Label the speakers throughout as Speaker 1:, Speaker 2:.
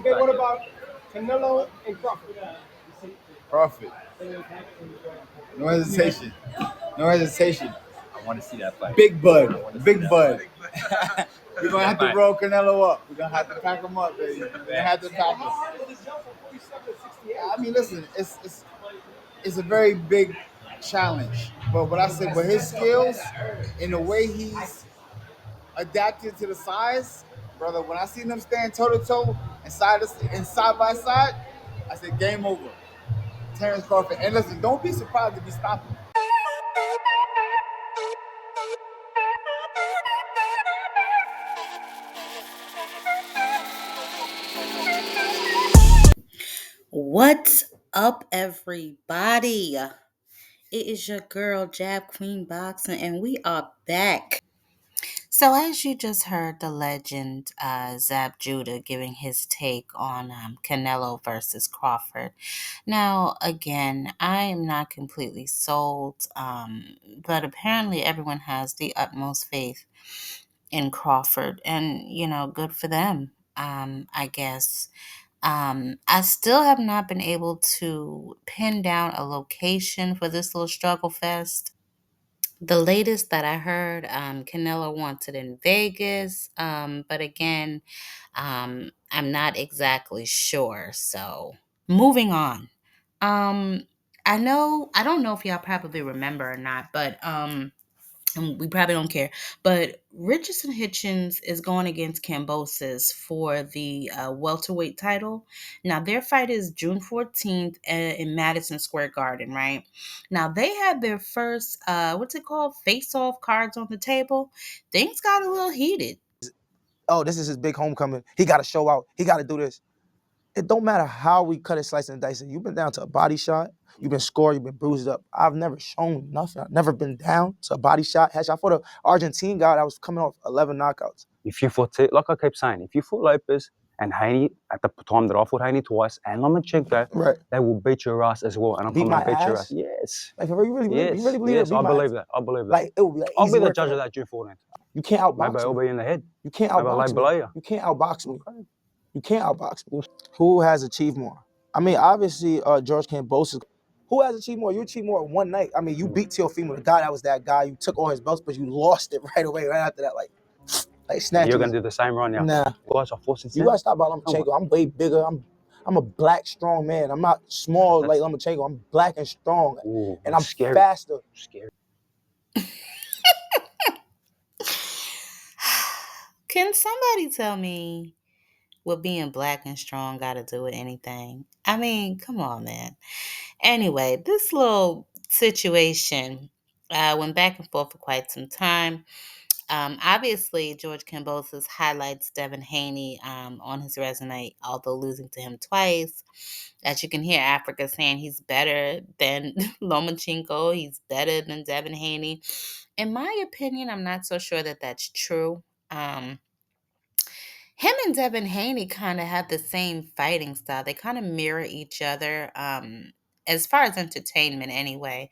Speaker 1: Okay, what about Canelo and Crawford?
Speaker 2: Crawford. No hesitation. No hesitation.
Speaker 3: I want to see that fight.
Speaker 2: Big Bud. Big Bud. We're going to have to roll Canelo up. We're going to have to pack him up, baby. We're going to have to pack him. I mean, listen, it's a very big challenge. But what I said, with his skills and the way he's adapted to the size, brother, when I seen them stand toe to toe and side by side, I said, game over. Terrence Crawford. And listen, don't be surprised if he stops him.
Speaker 4: What's up, everybody? It is your girl, JabQueenBoxing, and we are back. So, as you just heard, the legend zabjudah giving his take on Canelo versus Crawford. Now, again, I am not completely sold, but apparently everyone has the utmost faith in Crawford, and good for them. I guess. I still have not been able to pin down a location for this little struggle fest. The latest that I heard, Canelo wants it in Vegas, but again, I'm not exactly sure. So, moving on. Um, I don't know if y'all probably remember or not, but and we probably don't care. But Richardson Hitchins is going against Kambosos for the welterweight title. Now, their fight is June 14th in Madison Square Garden, right? Now, they had their first, what's it called? Face-off cards on the table. Things got a little heated.
Speaker 5: Oh, this is his big homecoming. He got to show out. He got to do this. It don't matter how we cut it, slice and dice it. You've been down to a body shot. You've been scored. You've been bruised up. I've never shown nothing. I've never been down to a body shot. Headshot. For the Argentine guy that was coming off 11 knockouts.
Speaker 3: If you fought, like I kept saying, if you fought Lopez and Haney at the time that I fought Haney twice and Lomachenko,
Speaker 5: right,
Speaker 3: they will beat your ass as well. And I'm coming to beat your ass. Yes.
Speaker 5: Like, you really believe
Speaker 3: yes,
Speaker 5: it?
Speaker 3: I believe that. I believe that.
Speaker 5: Like, it will be like
Speaker 3: I'll be the judge of that June 14th.
Speaker 5: You can't outbox
Speaker 3: Maybe
Speaker 5: me.
Speaker 3: I'll be in the head.
Speaker 5: You can't outbox me. You can't outbox me. You can't outbox me. Who has achieved more? I mean, obviously, George Kambosos. Who has achieved more? You achieved more in one night. I mean, you beat Teofimo, the guy that was that guy. You took all his belts, but you lost it right away, right after that. Like snatching.
Speaker 3: You're gonna do the same right now.
Speaker 5: Nah.
Speaker 3: Guys are forcing.
Speaker 5: You gotta stop about Lomachenko. I'm way bigger. I'm a black, strong man. I'm not small like Lomachenko. I'm black and strong.
Speaker 3: Ooh,
Speaker 5: and I'm
Speaker 3: scary.
Speaker 5: faster.
Speaker 3: Scary.
Speaker 4: Can somebody tell me what being black and strong got to do with anything? I mean, come on, man. Anyway, this little situation went back and forth for quite some time. Obviously, George Kambosos highlights Devin Haney on his resume, although losing to him twice. As you can hear, Africa saying he's better than Lomachenko. He's better than Devin Haney. In my opinion, I'm not so sure that that's true. Him and Devin Haney kind of have the same fighting style. They kind of mirror each other. As far as entertainment, anyway.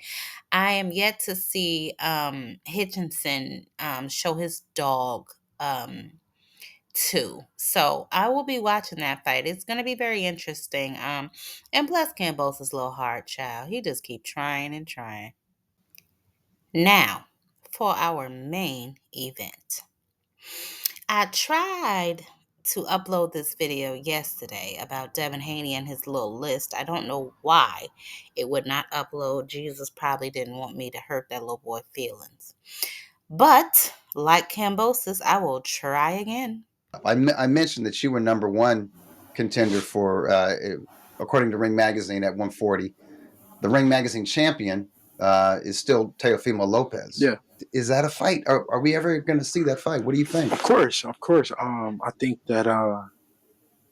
Speaker 4: I am yet to see Hitchinson show his dog too. So I will be watching that fight. It's going to be very interesting. And plus, Campbell's is a little hard child. He just keep trying and trying. Now, for our main event. I tried to upload this video yesterday about Devin Haney and his little list. I don't know why it would not upload. Jesus probably didn't want me to hurt that little boy's feelings. But, like Kambosos, I will try again.
Speaker 6: I mentioned that you were number one contender for, according to Ring Magazine, at 140. The Ring Magazine champion is still Teofimo Lopez.
Speaker 7: Yeah.
Speaker 6: Is that a fight? Are we ever going to see that fight? What do you think?
Speaker 7: Of course. I think that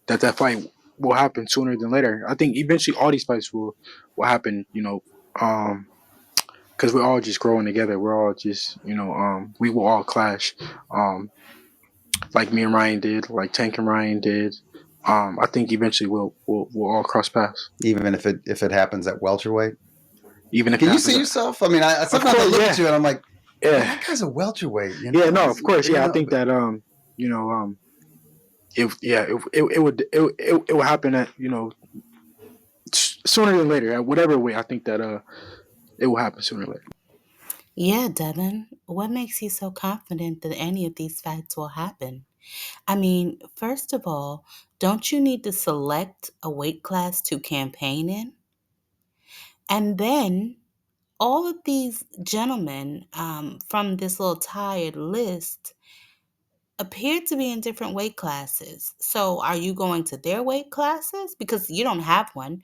Speaker 7: that fight will happen sooner than later. I think eventually all these fights will happen. Because we're all just growing together. We're all just we will all clash. Like me and Ryan did, like Tank and Ryan did. I think eventually we'll all cross paths.
Speaker 6: Even if it happens at welterweight.
Speaker 7: Even if
Speaker 6: can you see yourself? I mean, sometimes I look at you and I'm like, yeah, that guy's a welterweight.
Speaker 7: Yeah, no, of course, yeah. I think that if yeah, it would happen at sooner than later. Whatever way, I think that it will happen sooner or later.
Speaker 4: Yeah, Devin, what makes you so confident that any of these fights will happen? I mean, first of all, don't you need to select a weight class to campaign in? And then all of these gentlemen from this little tired list appear to be in different weight classes. So are you going to their weight classes? Because you don't have one.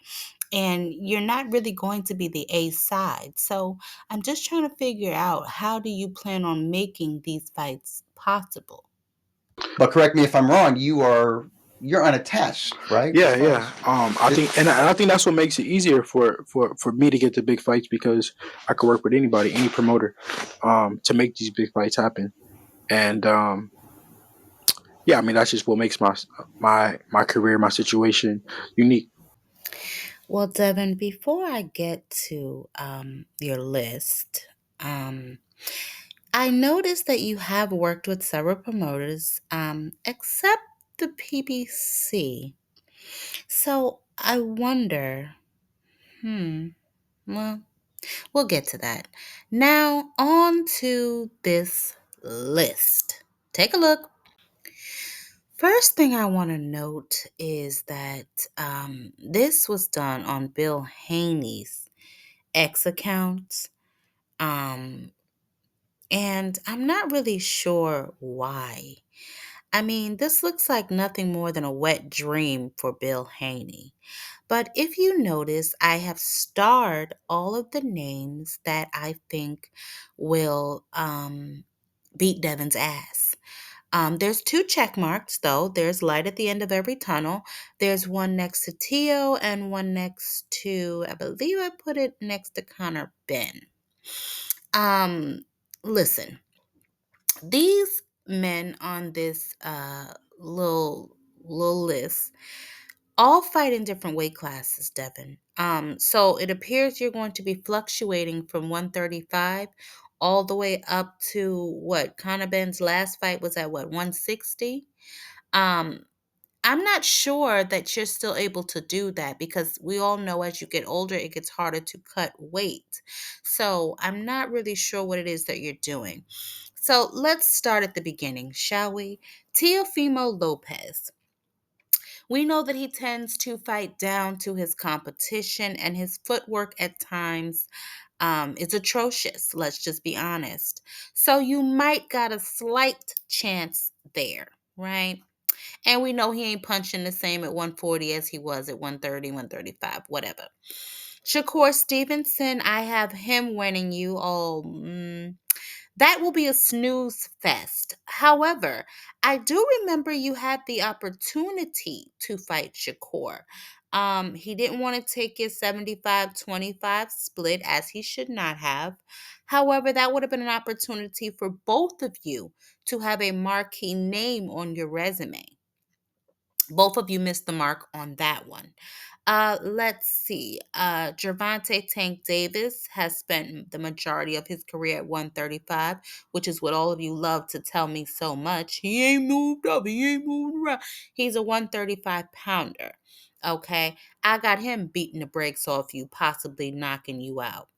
Speaker 4: And you're not really going to be the A side. So I'm just trying to figure out, how do you plan on making these fights possible?
Speaker 6: But correct me if I'm wrong. You're unattached, right?
Speaker 7: Yeah,
Speaker 6: As far
Speaker 7: yeah.
Speaker 6: as
Speaker 7: I think, and I think that's what makes it easier for me to get the big fights because I could work with anybody, any promoter, to make these big fights happen. And yeah, I mean that's just what makes my career, my situation unique.
Speaker 4: Well, Devin, before I get to your list, um, I noticed that you have worked with several promoters, except the PBC. So I wonder, well, we'll get to that. Now, on to this list. Take a look. First thing I want to note is that this was done on Bill Haney's X account. Um, and I'm not really sure why. I mean, this looks like nothing more than a wet dream for Bill Haney. But if you notice, I have starred all of the names that I think will beat Devin's ass. There's two check marks, though. There's light at the end of every tunnel. There's one next to Tio and one next to, I believe I put it next to Connor Ben. Um, Listen, these men on this little list all fight in different weight classes, Devin. So it appears you're going to be fluctuating from 135 all the way up to what Conor Ben's last fight was at, what, 160? Um, I'm not sure that you're still able to do that because we all know as you get older, it gets harder to cut weight. So I'm not really sure what it is that you're doing. So let's start at the beginning, shall we? Teofimo Lopez. We know that he tends to fight down to his competition, and his footwork at times is atrocious. Let's just be honest. So you might got a slight chance there, right? And we know he ain't punching the same at 140 as he was at 130, 135, whatever. Shakur Stevenson, I have him winning you. Oh, that will be a snooze fest. However, I do remember you had the opportunity to fight Shakur. He didn't want to take his 75-25 split, as he should not have. However, that would have been an opportunity for both of you to have a marquee name on your resume. Both of you missed the mark on that one. Let's see. Gervonta Tank Davis has spent the majority of his career at 135, which is what all of you love to tell me so much. He ain't moved up. He ain't moved around. He's a 135 pounder. Okay. I got him beating the brakes off you, possibly knocking you out.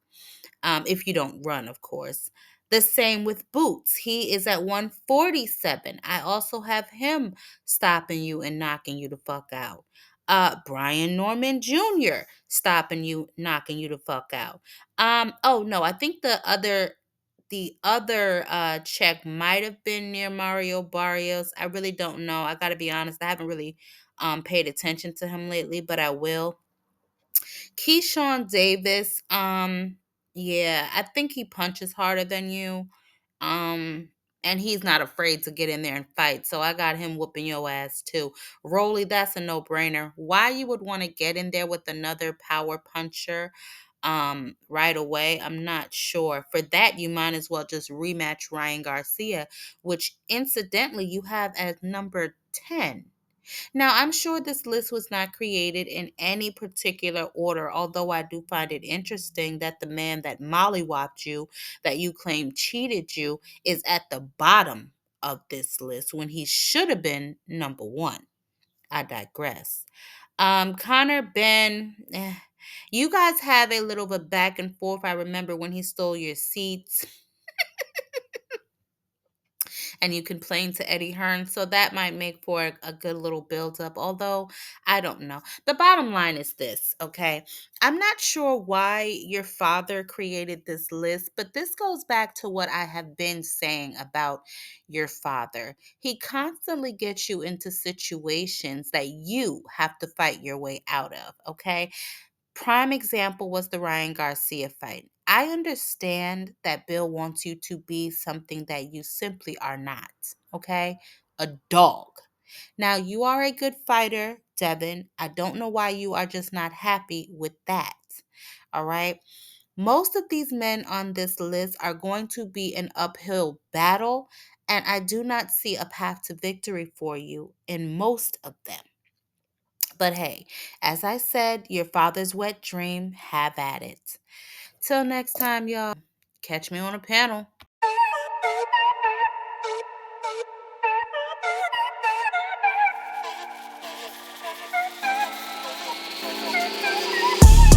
Speaker 4: If you don't run, of course. The same with Boots. He is at 147. I also have him stopping you and knocking you the fuck out. Brian Norman Jr. stopping you, knocking you the fuck out. Oh no, I think the other check might have been near Mario Barrios. I really don't know. I gotta be honest, I haven't really paid attention to him lately, but I will. Keyshawn Davis, yeah, I think he punches harder than you. Um, and he's not afraid to get in there and fight. So I got him whooping your ass too. Rolly, that's a no-brainer. Why you would want to get in there with another power puncher right away, I'm not sure. For that, you might as well just rematch Ryan Garcia, which incidentally you have as number 10. Now, I'm sure this list was not created in any particular order, although I do find it interesting that the man that mollywopped you, that you claim cheated you, is at the bottom of this list when he should have been number one. I digress. Connor Ben, you guys have a little bit back and forth. I remember when he stole your seats and you complained to Eddie Hearn. So that might make for a good little build up. Although I don't know. The bottom line is this, okay? I'm not sure why your father created this list, but this goes back to what I have been saying about your father. He constantly gets you into situations that you have to fight your way out of, okay? Prime example was the Ryan Garcia fight. I understand that Bill wants you to be something that you simply are not, okay? A dog. Now, you are a good fighter, Devin. I don't know why you are just not happy with that, all right? Most of these men on this list are going to be an uphill battle, and I do not see a path to victory for you in most of them. But hey, as I said, your father's wet dream, have at it. Till next time, y'all. Catch me on a panel.